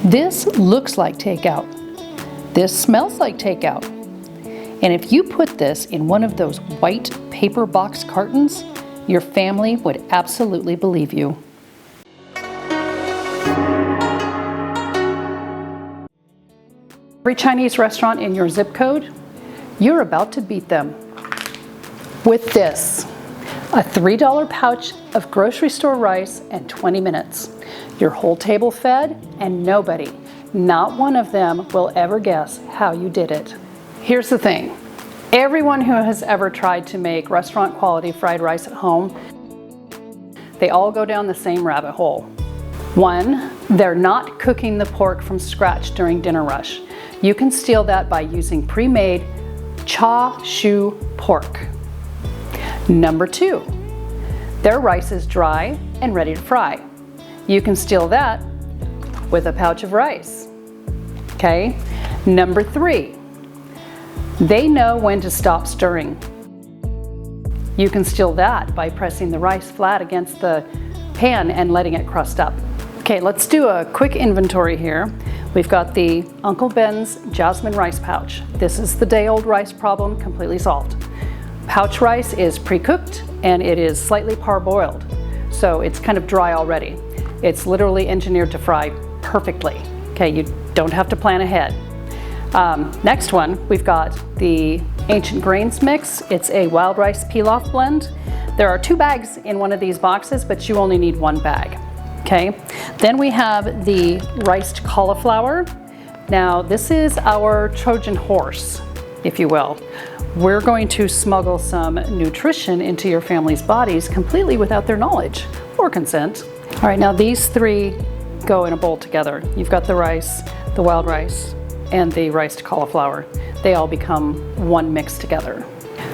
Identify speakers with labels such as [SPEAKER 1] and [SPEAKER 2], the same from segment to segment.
[SPEAKER 1] This looks like takeout. This smells like takeout. And if you put this in one of those white paper box cartons, your family would absolutely believe you. Every Chinese restaurant in your zip code, you're about to beat them with this. A $3 pouch of grocery store rice and 20 minutes. Your whole table fed, and nobody, not one of them, will ever guess how you did it. Here's the thing. Everyone who has ever tried to make restaurant quality fried rice at home, they all go down the same rabbit hole. One, they're not cooking the pork from scratch during dinner rush. You can steal that by using pre-made cha shu pork. Number two, their rice is dry and ready to fry. You can steal that with a pouch of rice. Okay? Number three, they know when to stop stirring. You can steal that by pressing the rice flat against the pan and letting it crust up. Okay, let's do a quick inventory here. We've got the Uncle Ben's Jasmine rice pouch. This is the day-old rice problem completely solved. Pouch rice is pre-cooked and it is slightly parboiled, so it's kind of dry already. It's literally engineered to fry perfectly. Okay, you don't have to plan ahead. Next one, we've got the Ancient Grains mix. It's a wild rice pilaf blend. There are 2 bags in one of these boxes, but you only need 1 bag. Okay, then we have the riced cauliflower. Now this is our Trojan horse, if you will. We're going to smuggle some nutrition into your family's bodies completely without their knowledge or consent. All right, now these 3 go in a bowl together. You've got the rice, the wild rice, and the riced cauliflower. They all become one mix together.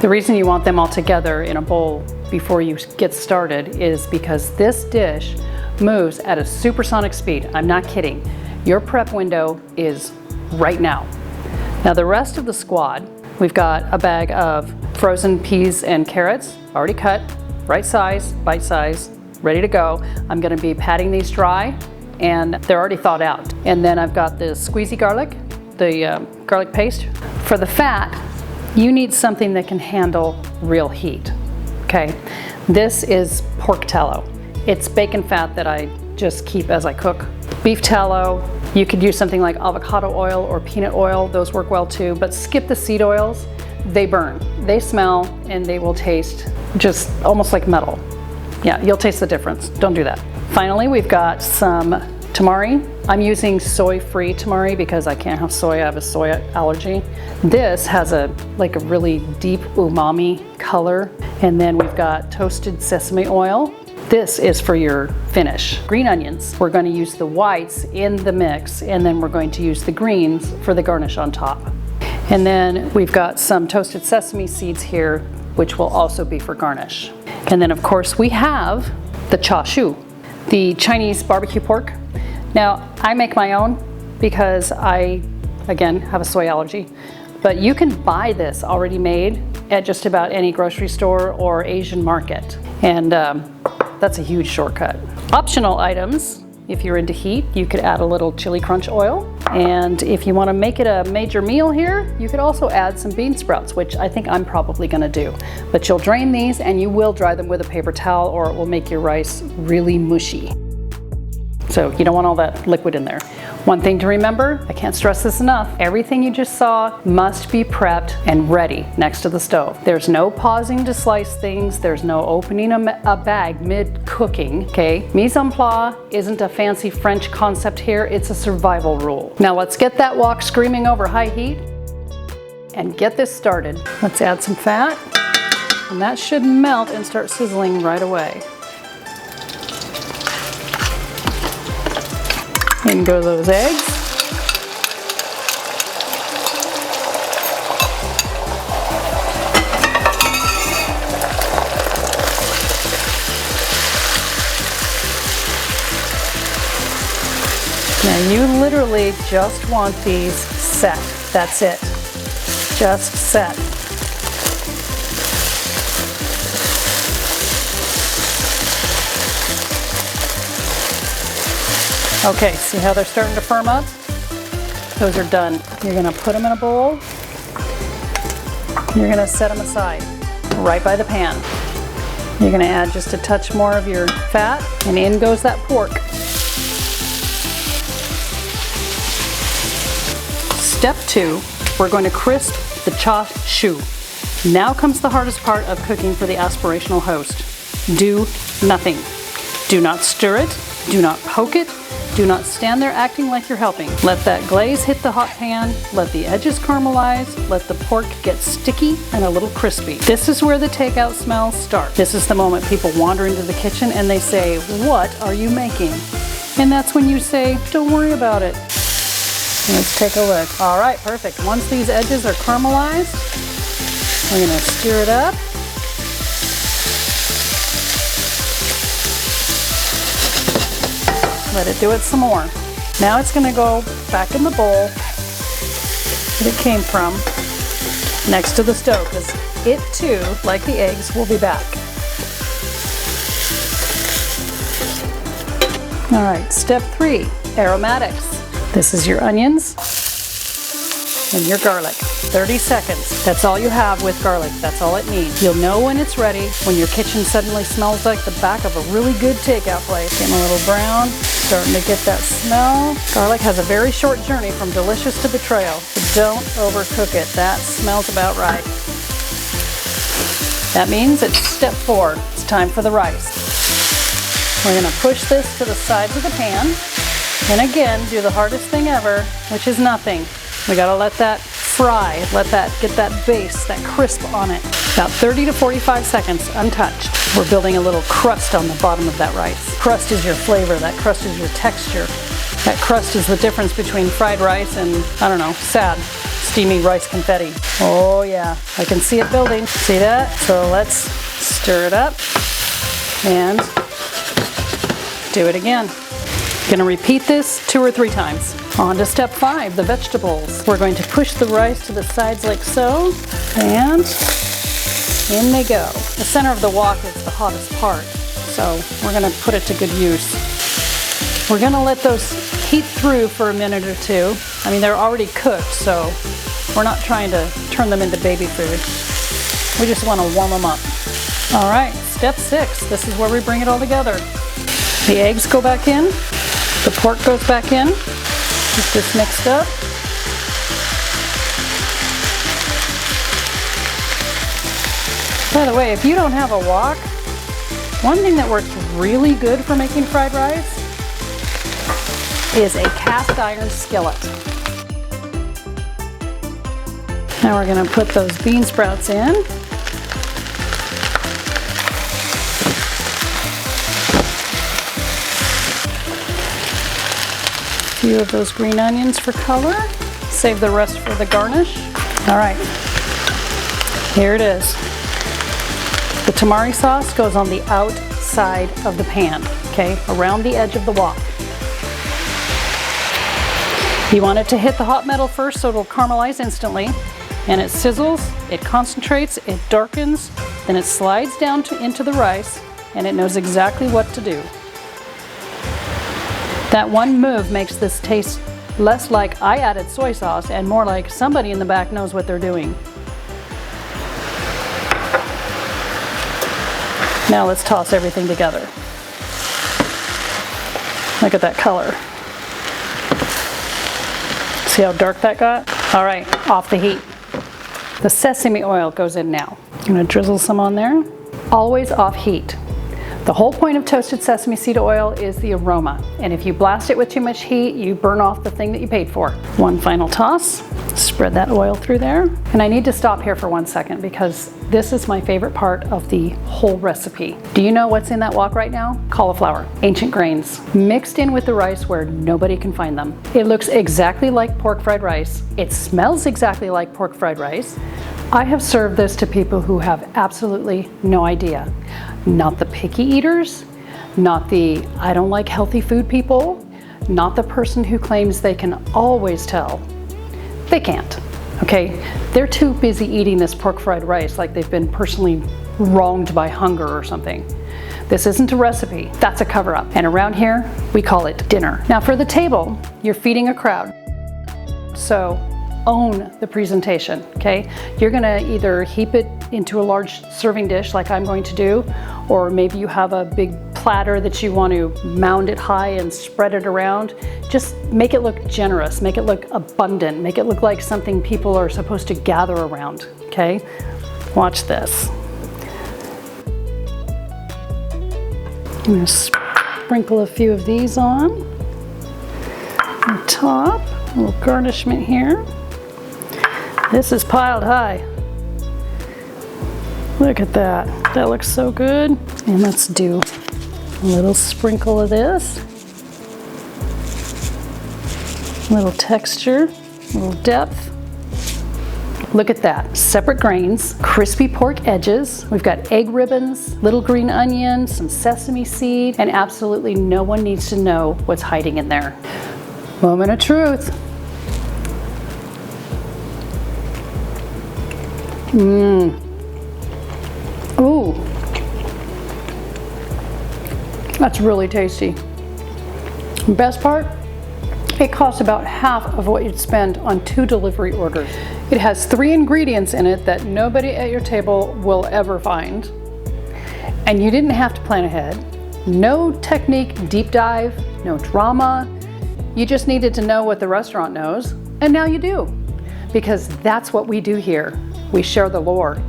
[SPEAKER 1] The reason you want them all together in a bowl before you get started is because this dish moves at a supersonic speed. I'm not kidding. Your prep window is right now. Now the rest of the squad, we've got a bag of frozen peas and carrots, already cut, right size, bite size, ready to go. I'm gonna be patting these dry and they're already thawed out. And then I've got the squeezy garlic, the garlic paste. For the fat, you need something that can handle real heat, okay? This is pork tallow. It's bacon fat that I just keep as I cook. Beef tallow, you could use something like avocado oil or peanut oil. Those work well too, but skip the seed oils. They burn, they smell, and they will taste just almost like metal. Yeah, you'll taste the difference. Don't do that. Finally, we've got some tamari. I'm using soy-free tamari because I can't have soy. I have a soy allergy. This has a really deep umami color. And then we've got toasted sesame oil. This is for your finish. Green onions. We're going to use the whites in the mix, and then we're going to use the greens for the garnish on top. And then we've got some toasted sesame seeds here, which will also be for garnish. And then of course we have the cha shu, the Chinese barbecue pork. Now I make my own because I, again, have a soy allergy, but you can buy this already made at just about any grocery store or Asian market. And that's a huge shortcut. Optional items, if you're into heat, you could add a little chili crunch oil. And if you want to make it a major meal here, you could also add some bean sprouts, which I think I'm probably going to do. But you'll drain these and you will dry them with a paper towel, or it will make your rice really mushy. So you don't want all that liquid in there. One thing to remember, I can't stress this enough, everything you just saw must be prepped and ready next to the stove. There's no pausing to slice things, there's no opening a bag mid-cooking, okay? Mise en place isn't a fancy French concept here, it's a survival rule. Now let's get that wok screaming over high heat and get this started. Let's add some fat, and that should melt and start sizzling right away. In go those eggs. Now you literally just want these set. That's it. Just set. Okay, see how they're starting to firm up? Those are done. You're gonna put them in a bowl. You're gonna set them aside, right by the pan. You're gonna add just a touch more of your fat, and in goes that pork. Step 2, we're going to crisp the char siu. Now comes the hardest part of cooking for the aspirational host. Do nothing. Do not stir it, do not poke it, do not stand there acting like you're helping. Let that glaze hit the hot pan, let the edges caramelize, let the pork get sticky and a little crispy. This is where the takeout smells start. This is the moment people wander into the kitchen and they say, "What are you making?" And that's when you say, "Don't worry about it." Let's take a look. All right, perfect. Once these edges are caramelized, we're gonna stir it up. Let it do it some more. Now it's gonna go back in the bowl that it came from, next to the stove, because it too, like the eggs, will be back. All right, step 3, aromatics. This is your onions and your garlic. 30 seconds. That's all you have with garlic. That's all it needs. You'll know when it's ready when your kitchen suddenly smells like the back of a really good takeout place. Getting a little brown, starting to get that smell. Garlic has a very short journey from delicious to betrayal, so don't overcook it. That smells about right. That means it's step 4. It's time for the rice. We're gonna push this to the sides of the pan. And again, do the hardest thing ever, which is nothing. We gotta let that fry, let that get that base, that crisp on it. About 30 to 45 seconds untouched. We're building a little crust on the bottom of that rice. Crust is your flavor, that crust is your texture. That crust is the difference between fried rice and, I don't know, sad, steamy rice confetti. Oh yeah, I can see it building. See that? So let's stir it up and do it again. Gonna repeat this 2 or 3 times. On to step 5, the vegetables. We're going to push the rice to the sides like so, and in they go. The center of the wok is the hottest part, so we're gonna put it to good use. We're gonna let those heat through for a minute or 2. I mean, they're already cooked, so we're not trying to turn them into baby food. We just wanna warm them up. All right, step 6, this is where we bring it all together. The eggs go back in, the pork goes back in, get this mixed up. By the way, if you don't have a wok, one thing that works really good for making fried rice is a cast iron skillet. Now we're gonna put those bean sprouts in. Few of those green onions for color. Save the rest for the garnish. All right, here it is. The tamari sauce goes on the outside of the pan, okay, around the edge of the wok. You want it to hit the hot metal first so it'll caramelize instantly, and it sizzles, it concentrates, it darkens, then it slides down into the rice, and it knows exactly what to do. That one move makes this taste less like I added soy sauce and more like somebody in the back knows what they're doing. Now let's toss everything together. Look at that color. See how dark that got? All right, off the heat. The sesame oil goes in now. I'm gonna drizzle some on there. Always off heat. The whole point of toasted sesame seed oil is the aroma, and if you blast it with too much heat, you burn off the thing that you paid for. One final toss, spread that oil through there. And I need to stop here for 1 second because this is my favorite part of the whole recipe. Do you know what's in that wok right now? Cauliflower, ancient grains, mixed in with the rice where nobody can find them. It looks exactly like pork fried rice. It smells exactly like pork fried rice. I have served this to people who have absolutely no idea. Not the picky eaters, not the I don't like healthy food people, not the person who claims they can always tell. They can't, okay? They're too busy eating this pork fried rice like they've been personally wronged by hunger or something. This isn't a recipe, that's a cover-up. And around here, we call it dinner. Now for the table, you're feeding a crowd. So own the presentation, okay? You're gonna either heap it into a large serving dish like I'm going to do, or maybe you have a big platter that you want to mound it high and spread it around. Just make it look generous, make it look abundant, make it look like something people are supposed to gather around, okay? Watch this. I'm gonna sprinkle a few of these on the top, a little garnishment here. This is piled high. Look at that, that looks so good. And let's do a little sprinkle of this. A little texture, a little depth. Look at that, separate grains, crispy pork edges. We've got egg ribbons, little green onion, some sesame seed, and absolutely no one needs to know what's hiding in there. Moment of truth. Ooh, that's really tasty. Best part, it costs about half of what you'd spend on 2 delivery orders. It has 3 ingredients in it that nobody at your table will ever find. And you didn't have to plan ahead. No technique deep dive, no drama. You just needed to know what the restaurant knows, and now you do. Because that's what we do here. We share the lore.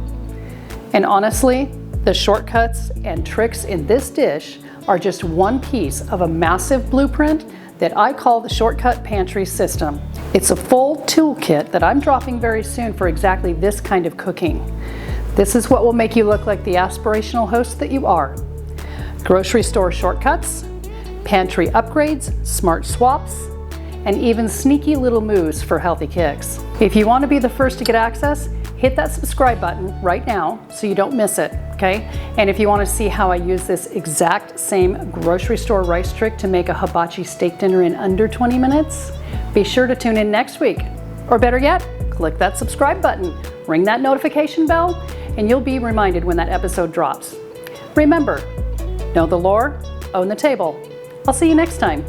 [SPEAKER 1] And honestly, the shortcuts and tricks in this dish are just one piece of a massive blueprint that I call the Shortcut Pantry System. It's a full toolkit that I'm dropping very soon for exactly this kind of cooking. This is what will make you look like the aspirational host that you are. Grocery store shortcuts, pantry upgrades, smart swaps, and even sneaky little moves for healthy kicks. If you want to be the first to get access, hit that subscribe button right now so you don't miss it, okay? And if you want to see how I use this exact same grocery store rice trick to make a hibachi steak dinner in under 20 minutes, be sure to tune in next week. Or better yet, click that subscribe button, ring that notification bell, and you'll be reminded when that episode drops. Remember, know the lore, own the table. I'll see you next time.